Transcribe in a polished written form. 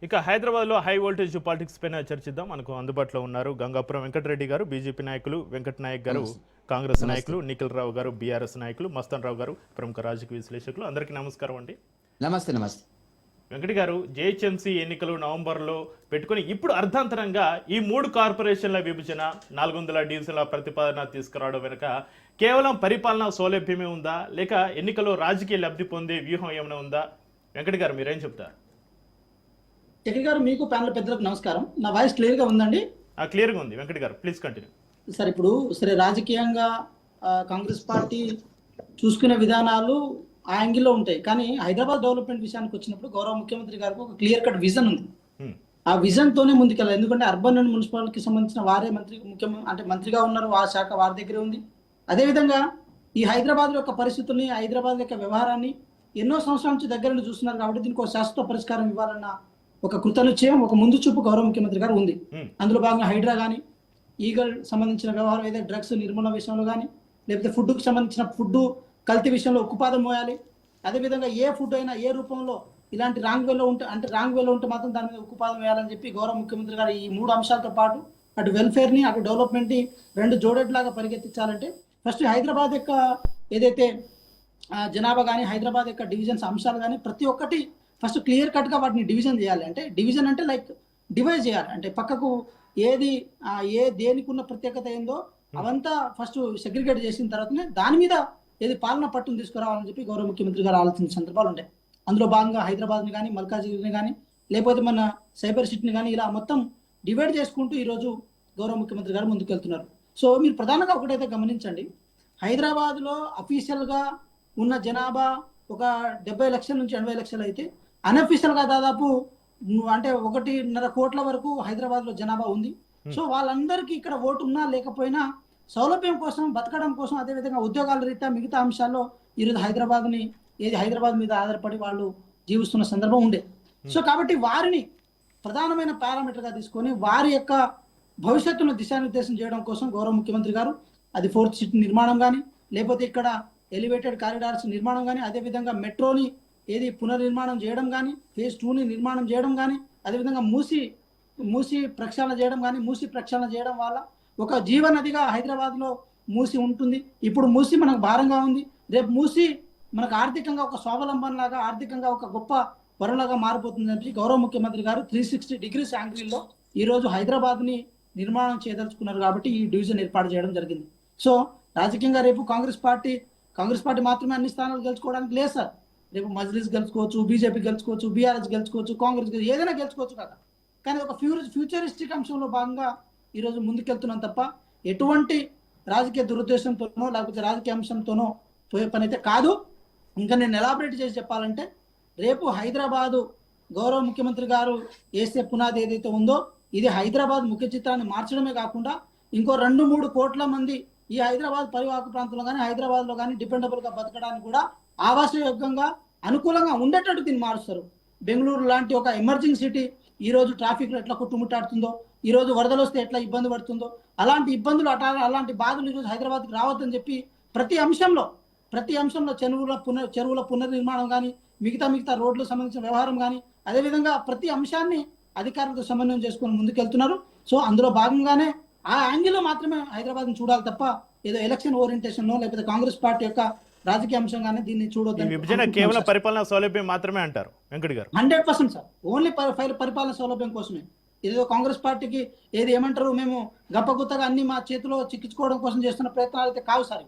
ఇక హైదరాబాద్లో high voltage politics పైన చర్చిద్దాం. మనకు అందుబాటులో ఉన్నారు గంగాపురం వెంకటరెడ్డి గారు, బీజేపీ నాయకులు, వెంకట నాయక్ గారు, కాంగ్రెస్ నాయకులు, నిఖిల్ రావు గారు, బీఆర్ఎస్ నాయకులు, మస్తాన్ రావు గారు, ప్రముఖ రాజకీయ విశ్లేషకులు. అందరికీ నమస్కారం అండి. నమస్తే. నమస్తే వెంకట గారు, జేహెచ్ఎంసీ ఎన్నికలు నవంబర్లో పెట్టుకుని ఇప్పుడు అర్థాంతరంగా ఈ 3 కార్పొరేషన్ల విభజన, 400 డివిజన్ల ప్రతిపాదన తీసుకురావడం వెనుక కేవలం పరిపాలనా సౌలభ్యమే ఉందా, లేక ఎన్నికల్లో రాజకీయ లబ్ధి పొందే వ్యూహం ఏమైనా ఉందా? వెంకట గారు, మీరేం చెప్తారు? శేఖర్ గారు, మీకు ప్యానల్ పెద్దలకు నమస్కారం. నా వాయిస్ క్లియర్ గా ఉందండి? క్లియర్గా ఉంది. వెంకట గారు, ప్లీజ్ కంటిన్యూ. సార్, ఇప్పుడు రాజకీయంగా కాంగ్రెస్ పార్టీ చూసుకునే విధానాలు ఆ యాంగిల్లో ఉంటాయి. కానీ హైదరాబాద్ డెవలప్మెంట్ విషయానికి వచ్చినప్పుడు గౌరవ ముఖ్యమంత్రి గారికి ఒక క్లియర్ కట్ విజన్ ఉంది. ఆ విజన్ తోనే ముందుకెళ్ళాలి. ఎందుకంటే అర్బన్ అండ్ మున్సిపాలిటీకి సంబంధించిన వారే మంత్రిగా ఉన్నారు, ఆ శాఖ వారి దగ్గరే ఉంది. అదేవిధంగా ఈ హైదరాబాద్ యొక్క పరిస్థితుల్ని, హైదరాబాద్ యొక్క వ్యవహారాన్ని ఎన్నో సంవత్సరాల నుంచి దగ్గర నుండి చూస్తున్నారు. కాబట్టి దీనికి ఒక శాశ్వత పరిష్కారం ఇవ్వాలన్న ఒక కృతనిశ్చయం, ఒక ముందు చూపు గౌరవ ముఖ్యమంత్రి గారు ఉంది. అందులో భాగంగా హైడ్రా కానీ, ఈగల్ సంబంధించిన వ్యవహారం, ఏదైతే డ్రగ్స్ నిర్మూలన విషయంలో కానీ, లేకపోతే ఫుడ్కు సంబంధించిన ఫుడ్ కల్తీ విషయంలో ఉక్కుపాదం మోయాలి. అదేవిధంగా ఏ ఫుడ్ అయినా ఏ రూపంలో ఇలాంటి రాంగ్ వేలో ఉంటే మాత్రం దాని మీద ఉక్కుపాదం వేయాలని చెప్పి గౌరవ ముఖ్యమంత్రి గారు ఈ 3 అంశాలతో పాటు అటు వెల్ఫేర్ని, అటు డెవలప్మెంట్ని 2 జోడెట్లాగా పరిగెత్తించాలంటే ఫస్ట్ హైదరాబాద్ యొక్క ఏదైతే జనాభా కానీ, హైదరాబాద్ యొక్క డివిజన్స్ అంశాలు కానీ ప్రతి ఒక్కటి ఫస్ట్ క్లియర్ కట్గా వాటిని డివిజన్ చేయాలి. అంటే డివిజన్ అంటే లైక్ డివైడ్ చేయాలి. అంటే పక్కకు ఏది దేనికి ఉన్న ప్రత్యేకత ఏందో అవంతా ఫస్ట్ సెగ్రిగేట్ చేసిన తర్వాతనే దాని మీద ఏది పాలన పట్టును తీసుకురావాలని చెప్పి గౌరవ ముఖ్యమంత్రి గారు ఆలోచించిన సందర్భాలు ఉంటాయి. అందులో భాగంగా హైదరాబాద్ని కానీ, మల్కాజిగిరిని కానీ, లేకపోతే మన సైబర్ సిటీని కానీ ఇలా మొత్తం డివైడ్ చేసుకుంటూ ఈరోజు గౌరవ ముఖ్యమంత్రి గారు ముందుకెళ్తున్నారు. సో మీరు ప్రధానంగా ఒకటైతే గమనించండి, హైదరాబాద్లో అఫీషియల్గా ఉన్న జనాభా ఒక 70 లక్షల నుంచి 80 లక్షలు అయితే అన్అఫీషియల్గా దాదాపు అంటే 1.5 కోట్ల వరకు హైదరాబాద్లో జనాభా ఉంది. సో వాళ్ళందరికీ ఇక్కడ ఓటు ఉన్నా లేకపోయినా సౌలభ్యం కోసం, బతకడం కోసం, అదేవిధంగా ఉద్యోగాల రీత్యా మిగతా అంశాల్లో ఈరోజు హైదరాబాద్ మీద ఆధారపడి వాళ్ళు జీవిస్తున్న సందర్భం ఉండే. సో కాబట్టి వారిని ప్రధానమైన పారామీటర్గా తీసుకొని వారి యొక్క భవిష్యత్తును దిశానిర్దేశం చేయడం కోసం గౌరవ ముఖ్యమంత్రి గారు అది 4th సిటీ నిర్మాణం కానీ, లేకపోతే ఇక్కడ ఎలివేటెడ్ కారిడార్స్ నిర్మాణం కానీ, అదేవిధంగా మెట్రోని పునర్నిర్మాణం చేయడం కానీ, ఫేజ్ 2ని నిర్మాణం చేయడం కానీ, అదేవిధంగా మూసి ప్రక్షాళన చేయడం వల్ల ఒక జీవనదిగా హైదరాబాద్లో మూసి ఉంటుంది. ఇప్పుడు మూసి మనకు భారంగా ఉంది. రేపు మూసి మనకు ఆర్థికంగా ఒక స్వావలంబనలాగా, ఆర్థికంగా ఒక గొప్ప వరంలాగా మారిపోతుంది అని గౌరవ ముఖ్యమంత్రి గారు 360 డిగ్రీస్ యాంగిల్లో ఈరోజు హైదరాబాద్ని నిర్మాణం చేయదలుచుకున్నారు. కాబట్టి ఈ డివిజన్ ఏర్పాటు చేయడం జరిగింది. సో రాజకీయంగా రేపు కాంగ్రెస్ పార్టీ మాత్రమే అన్ని స్థానాలు గెలుచుకోవడానికి లేదు సార్. రేపు మజ్లిస్ గెలుచుకోవచ్చు, బీజేపీ గెలుచుకోవచ్చు, బీఆర్ఎస్ గెలుచుకోవచ్చు, కాంగ్రెస్ ఏదైనా గెలుచుకోవచ్చు కదా. కానీ ఒక ఫ్యూచరిస్టిక్ అంశంలో భాగంగా ఈరోజు ముందుకెళ్తున్నాం తప్ప ఎటువంటి రాజకీయ దురుద్దేశంతోనో లేకపోతే రాజకీయ అంశంతోనో పోయే పని అయితే కాదు. ఇంకా నేను ఎలాబరేట్ చేసి చెప్పాలంటే, రేపు హైదరాబాదు గౌరవ ముఖ్యమంత్రి గారు వేసే పునాది ఏదైతే ఉందో ఇది హైదరాబాద్ ముఖ్య చిత్రాన్ని మార్చడమే కాకుండా ఇంకో 2-3 కోట్ల మంది ఈ హైదరాబాద్ పరివాహక ప్రాంతంలో కానీ, హైదరాబాద్లో కానీ డిపెండబుల్గా బతకడానికి కూడా ఆవాసయోగ్యంగా అనుకూలంగా ఉండేటట్టు దీన్ని మారుస్తారు. బెంగళూరు లాంటి ఒక ఎమర్జింగ్ సిటీ ఈరోజు ట్రాఫిక్లో ఎట్లా కొట్టుముట్టాడుతుందో, ఈరోజు వరదలు వస్తే ఎట్లా ఇబ్బంది పడుతుందో, అలాంటి ఇబ్బందులు అలాంటి బాధలు ఈరోజు హైదరాబాద్కి రావద్దని చెప్పి ప్రతి అంశంలో చెరువుల పునర్నిర్మాణం కానీ, మిగతా రోడ్లకు సంబంధించిన వ్యవహారం కానీ, అదేవిధంగా ప్రతి అంశాన్ని అధికారులతో సమన్వయం చేసుకొని ముందుకెళ్తున్నారు. సో అందులో భాగంగానే ఆ యాంగిల్లో మాత్రమే హైదరాబాద్ని చూడాలి తప్ప ఏదో ఎలక్షన్ ఓరియంటేషన్లో లేకపోతే కాంగ్రెస్ పార్టీ యొక్క రాజకీయ అంశంగానే దీన్ని చూడొద్దు. విభజన కేవలం పరిపాలనా సౌలభ్యం మాత్రమే అంటారు వెంకట గారు? 100% సార్. ఓన్లీ పరిపాలన సౌలభ్యం కోసమే. ఏదో కాంగ్రెస్ పార్టీకి ఏమంటారు, మేము గప్పగుత్తగా అన్ని మా చేతిలో చిక్కించుకోవడం కోసం చేస్తున్న ప్రయత్నాలు అయితే కావు సార్.